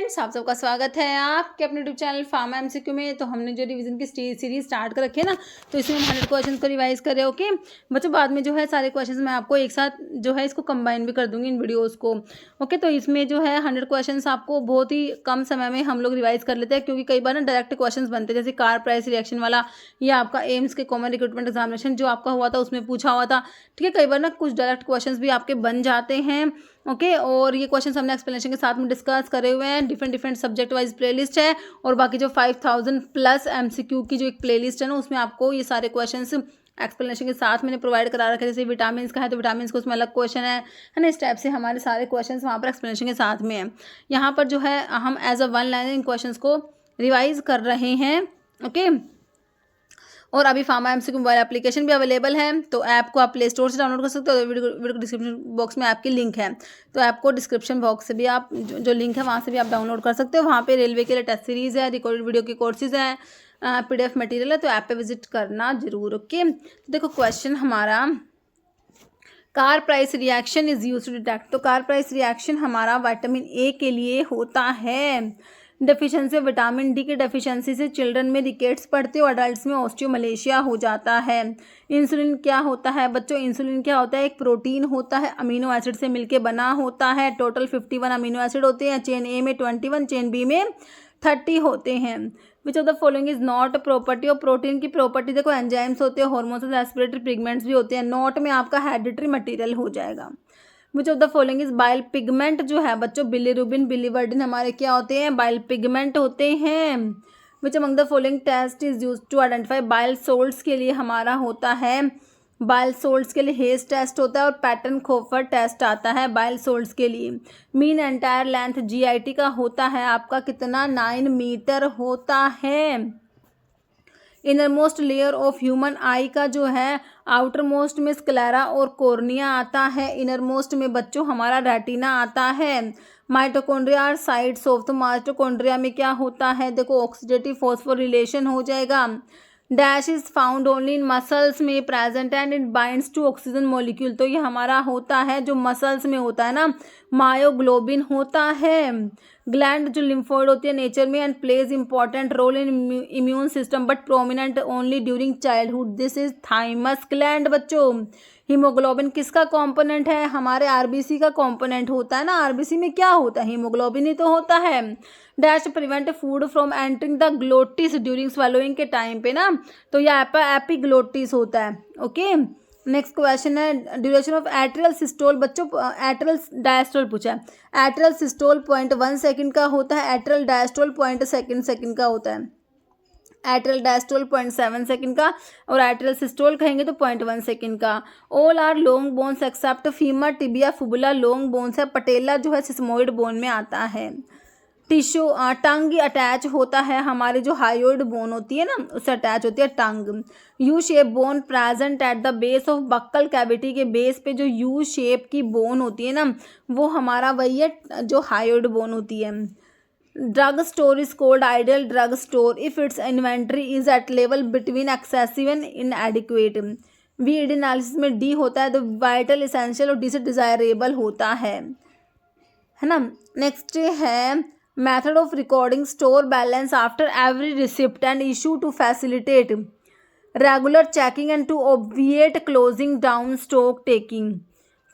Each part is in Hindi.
फ्रेंड्स, आप सबका स्वागत है आपके अपने यूट्यूब चैनल फार्मा एमसीक्यू में। तो हमने जो रिवीजन की सीरीज स्टार्ट कर रखी है ना, तो इसमें हम 100 क्वेश्चन को रिवाइज कर रहे हैं। ओके बच्चों, बाद में जो है सारे क्वेश्चंस मैं आपको एक साथ जो है इसको कंबाइन भी कर दूंगी इन वीडियोस को। ओके, तो इसमें जो है 100 क्वेश्चन आपको बहुत ही कम समय में हम लोग रिवाइज कर लेते हैं, क्योंकि कई बार ना डायरेक्ट क्वेश्चन बनते हैं, जैसे कार प्राइस रिएक्शन वाला या आपका एम्स के कॉमन रिक्रूटमेंट एग्जामिनेशन जो आपका हुआ था उसमें पूछा हुआ था। ठीक है, कई बार ना कुछ डायरेक्ट क्वेश्चन भी आपके बन जाते हैं। ओके, और ये क्वेश्चन हमने एक्सप्लेनेशन के साथ में डिस्कस करे हुए हैं। डिफरेंट सब्जेक्ट वाइज प्लेलिस्ट है, और बाकी जो 5000 प्लस एमसीक्यू की जो एक प्लेलिस्ट है ना, उसमें आपको ये सारे क्वेश्चंस एक्सप्लेनेशन के साथ मैंने प्रोवाइड करा रखे हैं। जैसे विटामिन का है तो विटामिन का उसमें अलग क्वेश्चन है ना। इस टाइप से हमारे सारे क्वेश्चंस वहाँ पर एक्सप्लेनेशन के साथ में है। यहाँ पर जो है हम as a one liner question को रिवाइज कर रहे हैं। ओके, और अभी फार्मा एमसीक्यू मोबाइल एप्लीकेशन भी अवेलेबल है, तो ऐप को आप प्ले स्टोर से डाउनलोड कर सकते हो। वीडियो को डिस्क्रिप्शन बॉक्स में ऐप की लिंक है, तो ऐप को डिस्क्रिप्शन बॉक्स से भी आप जो लिंक है वहाँ से भी आप डाउनलोड कर सकते हो। वहाँ पे रेलवे के लिए टेस्ट सीरीज़ है, रिकॉर्डेड वीडियो के कोर्सेज हैं, PDF मटेरियल है, तो ऐप पे विजिट करना जरूर। ओके, तो देखो क्वेश्चन हमारा, Carr Price reaction is used to detect. तो कार प्राइस रिएक्शन हमारा विटामिन ए के लिए होता है। डेफिशिएंसी ऑफ विटामिन डी की डेफिशिएंसी से चिल्ड्रन में रिकेट्स पड़ते और अडल्ट्स में ऑस्टियोमलेशिया हो जाता है। इंसुलिन क्या होता है बच्चों? इंसुलिन क्या होता है? एक प्रोटीन होता है, अमीनो एसिड से मिलके बना होता है। टोटल 51 अमीनो एसिड होते हैं, चेन ए में 21, चेन बी में 30 होते हैं। विच of the following is not property of protein की प्रॉपर्टी? देखो एंजाइम्स होते हैं, हॉर्मोन्स, रेस्पिरेटरी पिगमेंट्स भी होते हैं। नॉट में आपका हेरिडिटरी मटेरियल हो जाएगा। विच of the following is bile pigment जो है बच्चों, बिलीरुबिन बिलीवर्डिन हमारे क्या होते हैं? बाइल पिगमेंट होते हैं। Which among the following test is use to identify bile salts के लिए हमारा होता है, बाइल सोल्ट्स के लिए हेज टेस्ट होता है, और पैटर्न खोफर टेस्ट आता है बाइल सोल्ट्स के लिए। मीन एंटायर लेंथ GIT का होता है आपका कितना? 9 मीटर होता है। Inner most layer of human आई का जो है, आउटर मोस्ट में स्क्लेरा और कॉर्निया आता है। इनर मोस्ट में बच्चों हमारा रेटिना आता है। माइटोकॉन्ड्रिया आर साइट्स ऑफ, तो माइटोकॉन्ड्रिया में क्या होता है? देखो ऑक्सीडेटिव फॉस्फोरिलेशन हो जाएगा। Dash is found only in muscles में present and it binds to oxygen molecule, तो ये हमारा होता है जो मसल्स में होता है ना, मायोग्लोबिन होता है। ग्लैंड जो लिम्फोइड होती है नेचर में and plays important role in immune system but prominent only during childhood, this is thymus gland बच्चों। हीमोग्लोबिन किसका कंपोनेंट है? हमारे RBC का कंपोनेंट होता है ना। RBC में क्या होता है? हीमोग्लोबिन ही तो होता है। Dash prevent food from entering the glottis during swallowing के टाइम पे ना, तो यह एपिग्लोटिस होता है। ओके, नेक्स्ट क्वेश्चन है ड्यूरेशन ऑफ एट्रियल सिस्टोल बच्चों, एट्रियल डायस्टोल पूछा है। एट्रियल सिस्टोल 0.1 सेकंड का होता है, एट्रियल डायस्टोल 0.2 सेकंड का होता है। एट्रियल डायस्टोल 0.7 सेकंड का, और एट्रियल सिस्टोल कहेंगे तो 0.1 सेकंड का। All are long bones except femur, tibia, fibula long bones है। पटेला जो है सिस्मोइड बोन में आता है। टिश्यू टंग अटैच होता है, हमारे जो हायोइड बोन होती है ना उससे अटैच होती है tongue. U shape bone present at the base of buccal cavity के बेस पे जो यू शेप की बोन होती है ना, वो हमारा वही है जो हायोइड बोन होती है। Drug store is called ideal drug store if its inventory is at level between excessive and inadequate. VED analysis में D होता है तो वाइटल इसेंशियल, और D से डिजायरेबल होता है ना। नेक्स्ट है method of recording store balance after every receipt and issue to facilitate regular checking and to obviate closing down stock taking,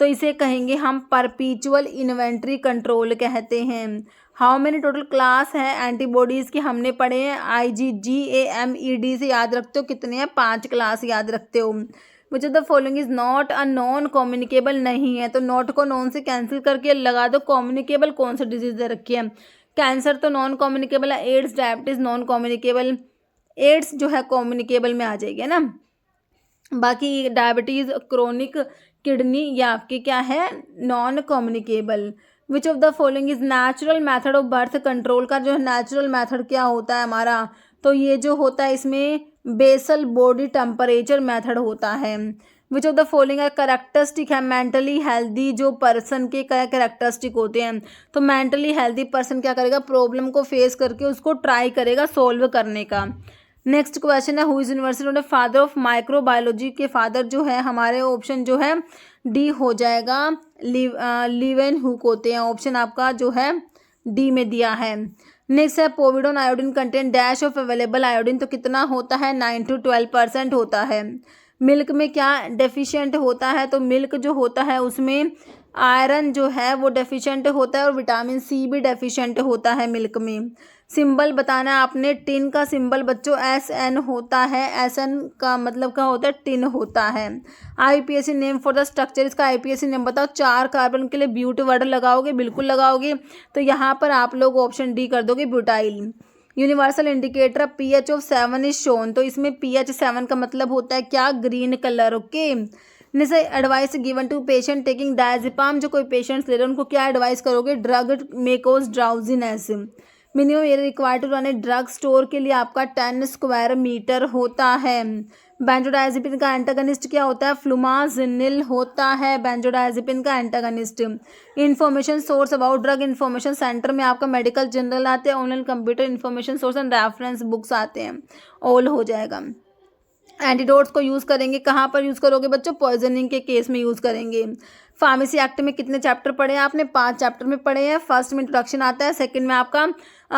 तो इसे कहेंगे हम परपीचुअल इन्वेंट्री कंट्रोल कहते हैं। हाउ मेनी टोटल क्लास है एंटीबॉडीज़ की हमने पढ़े हैं, IgG-AMED से याद रखते हो कितने हैं? 5 क्लास याद रखते हो। विच of the following is not a non communicable नहीं है, तो नॉट को नॉन से कैंसिल करके लगा दो कम्युनिकेबल कौन सा डिजीज दे रखी है? कैंसर तो नॉन कम्युनिकेबल है, AIDS diabetes non communicable, AIDS जो है कम्युनिकेबल में आ जाएगी ना। बाकी डायबिटीज, क्रोनिक किडनी या आपकी क्या है? Non communicable. Which of the following is natural method of birth control का जो है नेचुरल मेथड क्या होता है हमारा? तो ये जो होता है इसमें बेसल बॉडी टेम्परेचर मेथड होता है। विच ऑफ द फॉलोइंग है करेक्टरिस्टिक है मेंटली हेल्दी जो पर्सन के क्या करेक्टरिस्टिक होते हैं? तो मेंटली हेल्दी पर्सन क्या करेगा? प्रॉब्लम को फेस करके उसको ट्राई करेगा सॉल्व करने का। नेक्स्ट क्वेश्चन है who is universal father of microbiology के फादर जो है हमारे ऑप्शन जो है डी हो जाएगा, लिवेन हुक होते हैं। ऑप्शन आपका जो है डी में दिया है। नेक्स्ट है povidone iodine content dash of available iodine, तो कितना होता है 9 to 12% होता है। मिल्क में क्या डेफिशिएंट होता है, तो मिल्क जो होता है उसमें आयरन जो है वो डेफिशिएंट होता है और विटामिन सी भी डेफिशिएंट होता है मिल्क में। सिंबल बताना है आपने, टिन का सिंबल बच्चों SN होता है, SN का मतलब क्या होता है टिन होता है। IUPAC name for the structure, इसका IUPAC नेम बताओ। 4 कार्बन के लिए ब्यूट वर्ड लगाओगे, बिल्कुल लगाओगे, तो यहाँ पर आप लोग ऑप्शन डी कर दोगे butyl. Universal indicator pH of 7 is shown, तो इसमें pH 7 का मतलब होता है क्या ग्रीन कलर। ओके, जैसे advice given to patient taking diazepam, जो कोई पेशेंट्स ले रहे हैं उनको क्या एडवाइस करोगे, drug may cause drowsiness. Minimum area required to run a drug store के लिए आपका 10 स्क्वायर मीटर होता है। बेंजोडाइजेपिन का एंटागनिस्ट क्या होता है, फ्लुमाजिनिल होता है बेंजोडाइजेपिन का antagonist. Information source about drug, information centre में आपका मेडिकल जर्नल आते हैं, online computer information source and reference books आते हैं, ऑल हो जाएगा। एंटीडोट्स को यूज़ करेंगे, कहाँ पर यूज़ करोगे बच्चों, पॉइजनिंग के केस में यूज़ करेंगे। फार्मेसी एक्ट में कितने चैप्टर पढ़े हैं आपने, 5 चैप्टर में पढ़े हैं। फर्स्ट में इंट्रोडक्शन आता है, सेकंड में आपका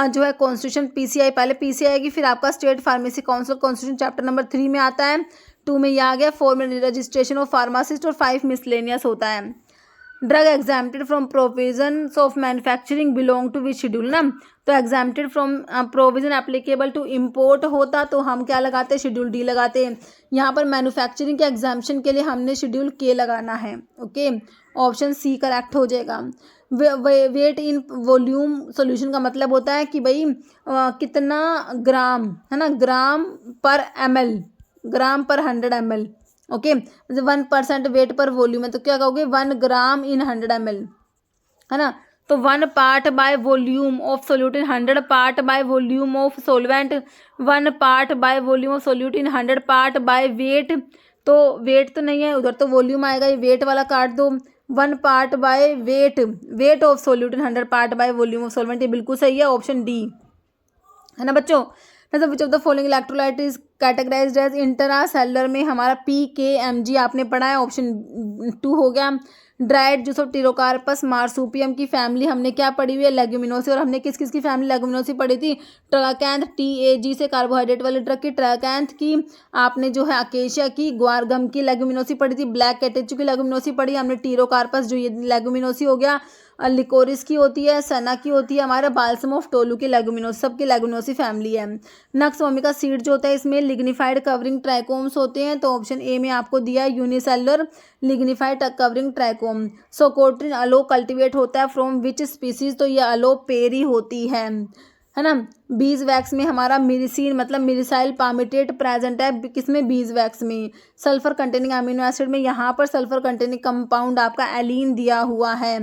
जो है कॉन्स्टिट्यूशन PCI, पहले PCI आएगी, फिर आपका state pharmacy council constitution chapter number 3 में आता है, 2 में ये आ गया, 4 में रजिस्ट्रेशन ऑफ फार्मासिस्ट और 5 मिसलेनियस होता है। Drug exempted from provision of manufacturing belong to which schedule ना, तो exempted from provision applicable to import होता तो हम क्या लगाते हैं, शेड्यूल डी लगाते हैं। यहाँ पर मैन्युफैक्चरिंग के एग्जाम्पशन के लिए हमने शेड्यूल के लगाना है। ओके, ऑप्शन सी करेक्ट हो जाएगा। वेट इन वॉल्यूम सॉल्यूशन का मतलब होता है कि भाई कितना ग्राम है ना, ग्राम पर ml, ग्राम पर 100 ml। ओके, 1% वेट पर वॉल्यूम है तो क्या कहोगे 1 ग्राम इन 100 ml, है ना। तो 1 part by volume of solute in 100 part by volume of solvent, 1 part by volume of solute in 100 part by wait, तो वेट तो नहीं है उधर, तो वॉल्यूम आएगा, ये वेट वाला काट दो। 1 part by weight, weight of solute in 100 part by volume of solvent, ये बिल्कुल सही है, ऑप्शन डी है ना बच्चों। Which of the following electrolyte is categorised as intracellular, में हमारा PKMg आपने पढ़ा है, ऑप्शन 2 हो गया। ड्राइड जूस ऑफ टिरोकार्पस मार्सूपियम की फैमिली हमने क्या पढ़ी हुई है, लेग्यूमिनोसी, और हमने किस किस की फैमिली लेग्यूमिनोसी पढ़ी थी, ट्राकैंथ, TAG से कार्बोहाइड्रेट वाले ड्रग की, ट्राकैंथ की आपने जो है अकेशिया की, ग्वारगम की लेग्यूमिनोसी पढ़ी थी, ब्लैक कैटेचू की लेग्यूमिनोसी पढ़ी हमने, टिरोकार्पस जो ये लेग्यूमिनोसी हो गया, लिकोरिस की होती है, सना की होती है, हमारा बाल्सम ऑफ टोलू की लेग्यूमिनोसी, सबकी लेग्यूमिनोसी फैमिली है। नक्स ओमिका सीड जो होता है इसमें लिग्निफाइड कवरिंग ट्राइकोम्स होते हैं, तो ऑप्शन ए में आपको दिया है यूनिसेलुलर लिग्निफाइड कवरिंग ट्राइकोम। सोकोट्रिन अलो कल्टिवेट होता है फ्रॉम विच स्पीसीज, तो ये अलोपेरी होती है ना। बीज वैक्स में हमारा मिरिसिन मतलब मिरिसाइल पामिटेट प्रेजेंट है, किसमें, बीज वैक्स में। सल्फर कंटेनिंग अमीनो एसिड में यहाँ पर सल्फर कंटेनिंग कंपाउंड आपका एलीन दिया हुआ है।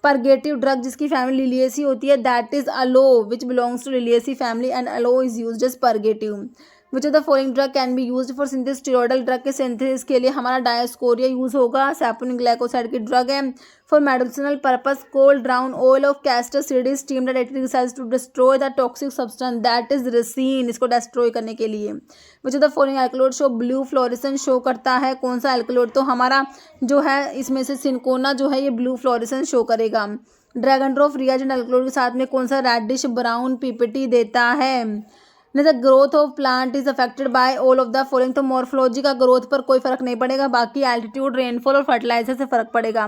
परगेटिव ड्रग जिसकी फैमिली लिलिएसी होती है, that is aloe which belongs to Liliaceae family and aloe is used as purgative. Which of the following drug can be used for synthesis, steroidal drug के सिंथेसिस के लिए हमारा डायोस्कोरिया यूज होगा, सैपोनिक ग्लाइकोसाइड की ड्रग है। For medicinal purpose cold drawn oil of castor seed is steamed at 80 degree to destroy the toxic substance, that is resin, इसको डिस्ट्रॉय करने के लिए। Which of the following alkaloid show blue fluorescence show करता है, कौन सा एल्कलोड, तो हमारा जो है इसमें से सिंकोना जो है ये ब्लू फ्लोरेसेंस शो करेगा। ड्रैगन ड्रॉप रिएजेंट एल्कलोड के साथ में कौन सा रेडिश ब्राउन पीपीटी देता है। The growth of plant is affected by all of the following, तो मॉर्फोलॉजी का ग्रोथ पर कोई फर्क नहीं पड़ेगा, बाकी एल्टीट्यूड, रेनफॉल और फर्टिलाइजर से फर्क पड़ेगा।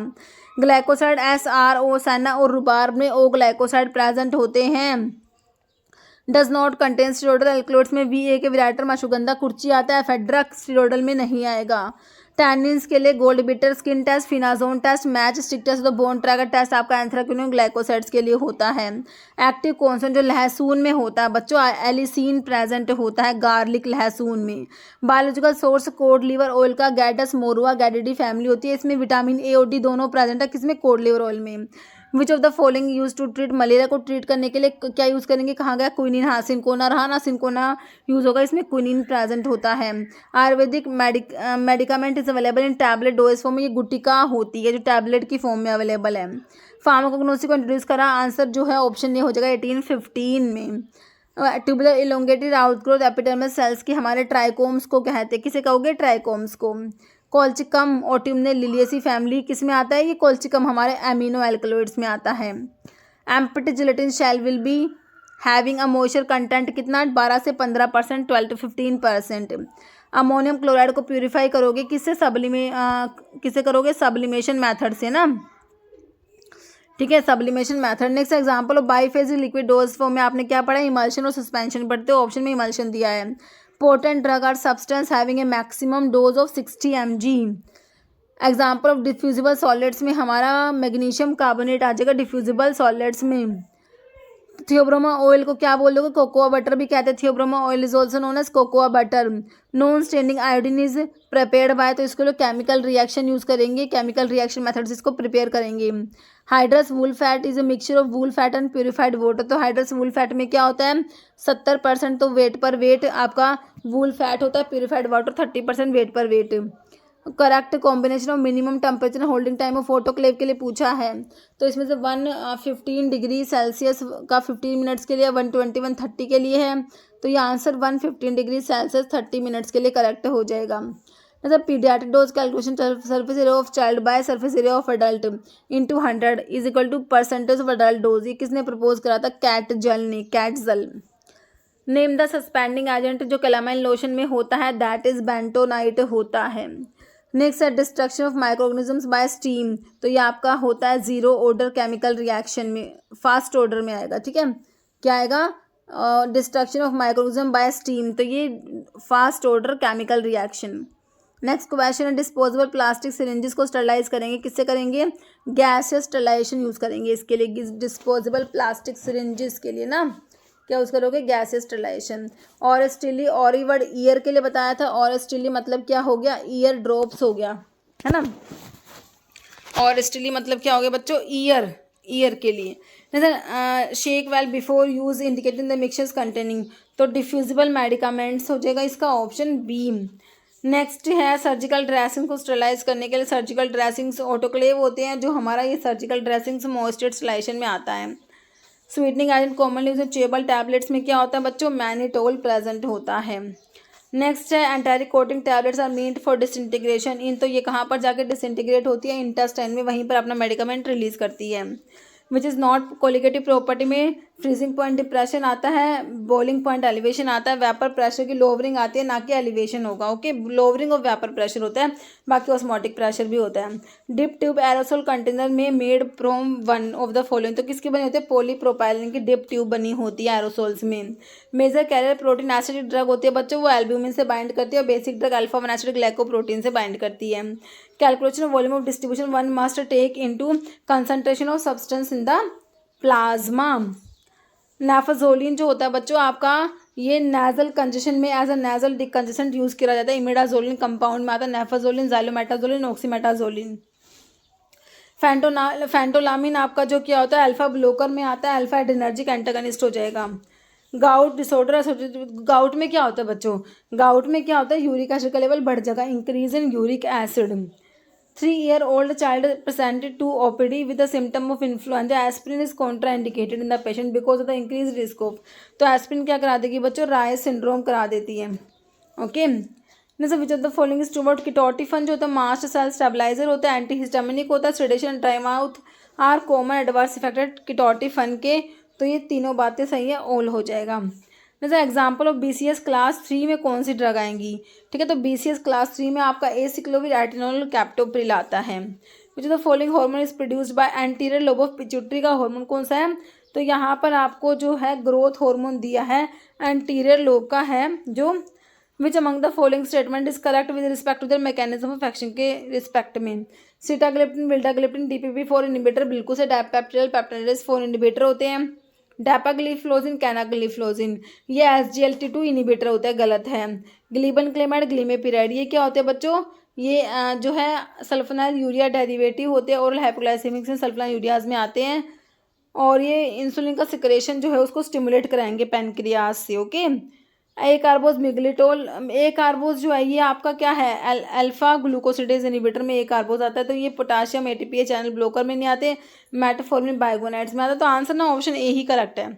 ग्लाइकोसाइड SRO सैना और रुबार्ब में ओ ग्लाइकोसाइड प्रेजेंट होते हैं। डज नॉट कंटेन स्टीरोडल एल्कलोड्स में VA के विराटर अश्वगंधा कुर्ची आता है, फेड्रक स्टीरोडल में नहीं आएगा। टैनिन्स के लिए gold beater, skin test, phenazone test, match stick test, तो बोन ट्रैकर टेस्ट आपका एंथ्राक्विनोन ग्लाइकोसाइड्स के लिए होता है। एक्टिव कॉन्सोनेंट जो लहसुन में होता है बच्चों, एलिसीन प्रेजेंट होता है गार्लिक लहसुन में। Biological source cod liver oil का गैडस मोरुआ गैडिडी फैमिली होती है, इसमें विटामिन A और D दोनों प्रेजेंट है, किसमें, कोड लिवर ऑयल में। Which of the following use to treat malaria, को ट्रीट करने के लिए क्या यूज़ करेंगे, कहाँ गया, क्विनिन, हाँ सिंकोना रहा ना, सिंकोना यूज़ होगा, इसमें क्विनिन प्रेजेंट होता है। Ayurvedic medicament is available in tablet dose form में, ये गुटिका होती है जो टैबलेट की फॉर्म में अवेलेबल है। फार्माकोग्नोसी को इंट्रोड्यूस करा, आंसर जो है ऑप्शन ए हो जाएगा 1815 में। Tubular elongated outgrowth epidermis cells की हमारे ट्राइकोम्स को कहते हैं, किसे कहोगे, ट्राइकोम्स को। कोल्चिकम ऑट्यूमने लिलिएसी फैमिली किस में आता है, ये कोल्चिकम हमारे एमिनो एल्कलॉइड्स में आता है। Empty gelatin shell will be having a moisture content कितना 12 से 15%, 12 to 15%। अमोनियम क्लोराइड को प्यूरिफाई करोगे किससे किससे करोगे सब्लिमेशन मेथड से ना, ठीक है, sublimation method. Next example of biphasic liquid dose form में आपने क्या पढ़ा, इमल्शन और सस्पेंशन पढ़ते हो, ऑप्शन में इमल्शन दिया है। Potent drug or substance having a maximum dose of 60 mg। Example of diffusible solids में हमारा मैग्नीशियम कार्बोनेट आ जाएगा डिफ्यूजिबल सॉलिड्स में। थियोब्रोमा ऑयल को क्या बोल दोगे, कोकोआ बटर भी कहते हैं। Theobroma oil is also known as cocoa butter. Non staining iodine is prepared by, तो इसके लिए केमिकल रिएक्शन यूज करेंगे, केमिकल रिएक्शन मेथड से इसको प्रिपेयर करेंगे। Hydrous wool fat is a mixture of wool fat and purified water, तो हाइड्रस वूल फैट में क्या होता है 70% तो वेट पर वेट आपका वूल फैट होता है, प्यूरिफाइड वाटर 30% वेट पर weight. Correct combination of minimum temperature holding time of autoclave के लिए पूछा है, तो इसमें से 115 डिग्री सेल्सियस का 15 मिनट्स के लिए, 120 130 के लिए है, तो ये आंसर 115 डिग्री सेल्सियस 30 मिनट्स के लिए करेक्ट हो जाएगा। मतलब paediatric dose calculation surface area of child by surface area of adult into 100 is equal to percentage of adult dose, ये किसने प्रपोज करा था, कैटजल ने, Catzel. Name the suspending agent जो कैलामाइन लोशन में होता है, दैट इज बेंटोनाइट होता है। नेक्स्ट है destruction of microorganisms bye steam, तो ये आपका होता है जीरो ऑर्डर केमिकल रिएक्शन में, फास्ट ऑर्डर में आएगा, ठीक है, क्या आएगा destruction of microorganism bye steam, तो ये fast order chemical reaction. Next question है डिस्पोजेबल प्लास्टिक सिरिंजेस को स्टरलाइज करेंगे, किससे करेंगे, गैसियस स्टरलाइजेशन यूज करेंगे इसके लिए, डिस्पोजेबल प्लास्टिक सिरिंजेस के लिए ना क्या यूज करोगे, गैसियस स्टरलाइजेशन। और स्टिली और वर्ड ईयर के लिए बताया था, और स्टिली मतलब क्या हो गया, ईयर ड्रॉप्स हो गया है ना, और स्टिली मतलब क्या हो गया बच्चों, ईयर, ईयर के लिए। Shake well before use indicating the mixtures containing, तो डिफ्यूजिबल मेडिकामेंट्स हो जाएगा इसका ऑप्शन बी। नेक्स्ट है सर्जिकल ड्रेसिंग को स्टरलाइज करने के लिए, सर्जिकल ड्रेसिंग्स ऑटोक्लेव होते हैं, जो हमारा ये सर्जिकल ड्रेसिंग्स मॉइस्चर स्टरलाइजेशन में आता है। Sweetening agent commonly use chewable tablets में क्या होता है बच्चों, मैनिटोल प्रेजेंट होता है। नेक्स्ट है enteric coating tablets are meant for disintegration in, तो ये कहाँ पर जाके डिसइंटीग्रेट होती है, इंटेस्टाइन में, वहीं पर अपना मेडिकामेंट रिलीज करती है। Which is not colligative property में फ्रीजिंग पॉइंट डिप्रेशन आता है, बॉइलिंग पॉइंट एलिवेशन आता है, वेपर प्रेशर की लोवरिंग आती है, ना कि एलिवेशन होगा, okay, lowering of vapour pressure होता है, बाकी ऑस्मोटिक प्रेशर भी होता है। डिप ट्यूब एरोसोल कंटेनर में made from one of the following, तो किसकी बनी होती है, पॉलीप्रोपाइलिन की डिप ट्यूब बनी होती है एरोसोल्स में। Major carrier protein acid drug होती है बच्चों, वो एल्ब्यूमिन से बाइंड करती है, और basic drug alpha 1 acid glycoprotein से बाइंड करती है। Calculation of volume of distribution, one must take into concentration of substance in the plasma. Naphazoline जो होता है बच्चों आपका, ये नेजल कंजेशन में as a nasal decongestant use किया जाता है, इमिडाजोलिन कंपाउंड में आता है, नेफाजोलिन, जाइलोमेटाजोलिन, ऑक्सीमेटाजोलिन। फैंटोलामिन आपका जो क्या होता है, अल्फा ब्लोकर में आता है, अल्फा एडिनर्जिक एंटागनिस्ट हो जाएगा। गाउट डिसऑर्डर, गाउट में क्या होता है बच्चों, गाउट में क्या होता है, यूरिक एसिड का लेवल बढ़ जाएगा, increase in uric acid. 3-year-old child presented to OPD with the symptom of influenza. Aspirin is contraindicated in the patient because of the increased risk of, तो एस्पिरिन क्या करा देगी बच्चों, रायस सिंड्रोम करा देती है, ओके। जैसे विच of the following is true about किटोटिफन जो होता है मास्ट सेल स्टेबलाइजर होता है, एंटीहिस्टामिनिक होता है, sedation, dry mouth are common adverse effected ketotifen के, तो ये तीनों बातें सही है, ऑल हो जाएगा। जैसे एग्जाम्पल ऑफ BCS क्लास 3 में कौन सी ड्रग आएंगी, ठीक है, तो BCS क्लास 3 में आपका एसिक्लोविर एटिनोल कैप्टोप्रिल आता है। Which the following hormone is produced by anterior lobe of pituitary का हार्मोन कौन सा है, तो यहाँ पर आपको जो है ग्रोथ हार्मोन दिया है, एंटीरियर लोब का है जो। Which among the following statement is correct with respect to the mechanism of action के रिस्पेक्ट में, सीटाग्लिप्टिन, विल्टाग्लिप्टिन, DPP-4 इनिबिटर बिल्कुल से, डायपेप्टिडाइल पेप्टाइडेज 4 इनिबिटर होते हैं, डैपाग्लिफ्लोजिन, कैनाग्लिफ्लोजिन, ये SGLT2 इनिबिटर होता है, गलत है। ग्लीबन क्लेमाइड, ग्लीमेपिराइड, ये क्या होते हैं बच्चों, ये जो है सल्फोनाइल यूरिया डेरिवेटिव होते हैं, ओरल हाइपोग्लाइसेमिक से सल्फोनाइल यूरियाज में आते हैं, और ये इंसुलिन का सिक्रेशन जो है उसको स्टिमुलेट कराएंगे पैनक्रियाज से, ओके। ए कार्बोज मिग्लिटोल, ए कार्बोज जो है ये आपका क्या है, अल्फा ग्लूकोसिडेज इनिबिटर में ए कार्बोज आता है, तो ये पोटाशियम ATPase चैनल ब्लोकर में नहीं आते, मेटाफॉर्मिन बाइगोनाइड्स में आता है, तो आंसर ना ऑप्शन ए ही करेक्ट है,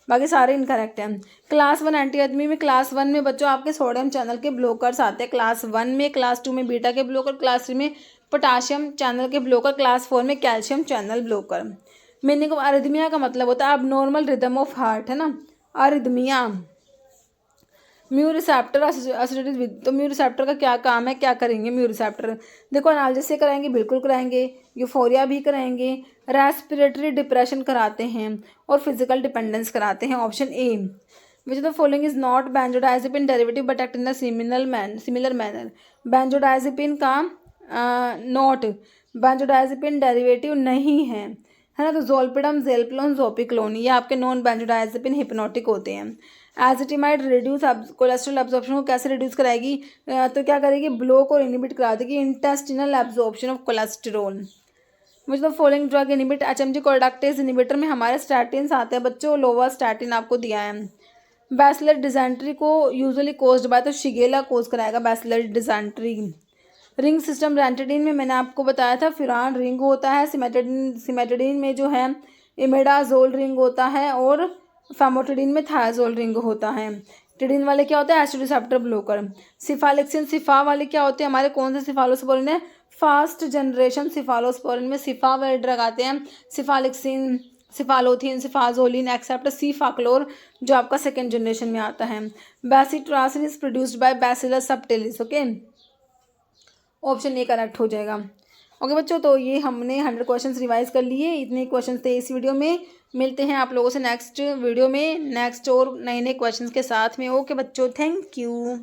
बाकी सारे इनकरेक्ट हैं। क्लास 1 एंटीआर्मी में, क्लास 1 में बच्चों आपके सोडियम चैनल के ब्लोकर्स आते हैं क्लास 1 में, क्लास 2 में बीटा के ब्लोकर, क्लास 3 में पोटाशियम चैनल के ब्लोकर, क्लास 4 में calcium channel blocker. Meaning of arrhythmia का मतलब होता है अब नॉर्मल रिदम ऑफ हार्ट, है ना, arrhythmia. Mu receptor associated with, तो म्यू रिसेप्टर का क्या काम है, क्या करेंगे म्यू रिसेप्टर, देखो एनालिसिस कराएंगे, बिल्कुल कराएंगे, यूफोरिया भी कराएंगे, रेस्पिरेटरी डिप्रेशन कराते हैं और फिजिकल डिपेंडेंस कराते हैं। Option A, which of the following is not benzodiazepine derivative but act in the similar manner. Benzodiazepine का नॉट, बेंजोडाइजेपिन डेरिवेटिव नहीं है ना, तो जोल्पिडम, जेल्पलोन, जोपिक्लोन ये आपके नॉन बेंजोडाइजेपिन हिप्नोटिक होते हैं। एजिटिमाइड रिड्यूस कोलेस्ट्रॉल एब्जॉर्प्शन को कैसे रिड्यूस कराएगी, तो क्या करेगी, ब्लॉक और इनिबिट करा देगी इंटेस्टिनल एब्जॉर्प्शन ऑफ कोलेस्ट्रॉल। मुझे तो following drug inhibit, HMG CoA reductase inhibitor में हमारे स्टैटिन्स आते हैं बच्चों, लोवास्टैटिन आपको दिया है। बैसिलर डिजेंट्री को यूजुअली कोज्ड बाय, तो शिगेला कोज कराएगा बैसिलर डिजेंट्री। रिंग सिस्टम रेंटेडिन में मैंने आपको बताया था फिरान रिंग होता है, सिमेटेडिन में जो है इमेडाजोल रिंग होता है और फेमोटिडिन में थायाजोल रिंग होता है। टिडिन वाले क्या होते हैं, एसिड रिसेप्टर ब्लॉकर। सिफालिक्सिन, सिफा वाले क्या होते हैं हमारे, कौन से सिफालोस्पोरिन है, फर्स्ट जनरेशन सिफालोस्पोरिन में सिफा वाले ड्रग आते हैं, सिफालिक्सिन, सिफालोथिन, सिफाजोलिन एक्सेप्ट सीफाक्लोर जो आपका सेकेंड जनरेशन में आता है। Bacitracin is produced by bacillus subtilis, okay, option A correct हो जाएगा। ओके बच्चों, तो ये हमने 100 क्वेश्चंस रिवाइज कर लिए, इतने क्वेश्चंस थे इस वीडियो में। मिलते हैं आप लोगों से नेक्स्ट वीडियो में नेक्स्ट और नए नए क्वेश्चंस के साथ में। ओके बच्चों, थैंक यू।